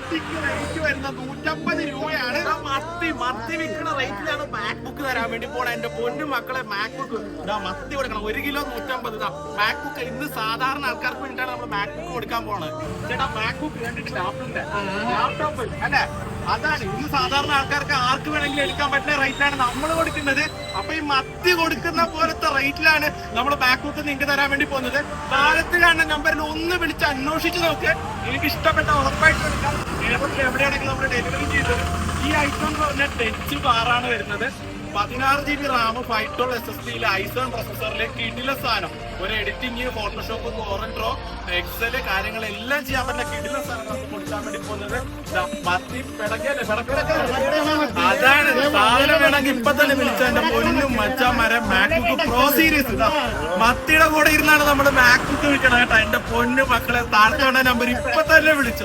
മത്തിക്ക് rate വരുന്ന 150 രൂപയാണ്. മത്തി വിൽക്കുന്ന റേറ്റിലാണ് മാക്ബുക്ക് തരാൻ വേണ്ടി പോണ എന്റെ പൊന്നു മക്കളെ. മാക്ബുക്ക് മത്തി കൊടുക്കണം 1 കിലോ 150. മാക്ബുക്ക് ഇന്ന് സാധാരണ ആൾക്കാർക്ക് വേണ്ടിയിട്ടാണ് നമ്മൾ മാക്ബുക്ക് കൊടുക്കാൻ പോണത്. ചേട്ടാ മാക്ബുക്ക് കണ്ടിട്ട് ലാപ്ടോപ്പ് അല്ലെ, അതാണ് ഇന്ന് സാധാരണ ആൾക്കാർക്ക് ആർക്ക് വേണമെങ്കിലും എടുക്കാൻ പറ്റുന്ന റേറ്റിലാണ് നമ്മൾ കൊടുക്കുന്നത്. അപ്പൊ ഈ മത്തി കൊടുക്കുന്ന പോലത്തെ റേറ്റിലാണ് നമ്മൾ മാക്ബുക്ക് നിങ്ങൾക്ക് തരാൻ വേണ്ടി പോകുന്നത്. താഴത്ത് കാണുന്ന നമ്പറിൽ ഒന്ന് വിളിച്ച് അന്വേഷിച്ച് നോക്ക്. എനിക്ക് ഇഷ്ടപ്പെട്ട ഉറപ്പായിട്ട് എടുക്കാം. കേരളത്തിൽ എവിടെയാണെങ്കിലും നമ്മൾ ഡെലിവറി ചെയ്തത്. ഈ ഐറ്റം എന്ന് പറഞ്ഞാൽ ടച്ച് ബാറാണ് വരുന്നത്. 16 GB റാം 512 SSD i7 പ്രൊസസറിലെ കിടില സാധനം. ഒരു എഡിറ്റിംഗ്, ഫോട്ടോഷോപ്പ്, കോറൻട്രോ, എക്സല് കാര്യങ്ങളെല്ലാം ചെയ്യാൻ പറ്റുന്ന കിടില സാധനം കൊടുക്കാൻ വേണ്ടി പോകുന്നത്. മത്തി അതാണ് സാധനം വേണമെങ്കിൽ ഇപ്പൊ തന്നെ വിളിച്ച എന്റെ പൊന്നും മച്ചാമാരെ മാക്ബുക്ക് പ്രോ സീരീസ് മത്തിയുടെ കൂടെ ഇരുന്നാണ് നമ്മള് മാക്ബുക്ക് വിൽക്കണം കേട്ടോ. എന്റെ പൊന്നു മക്കളെ താഴത്തെ നമ്പർ ഇപ്പൊ തന്നെ വിളിച്ചോ.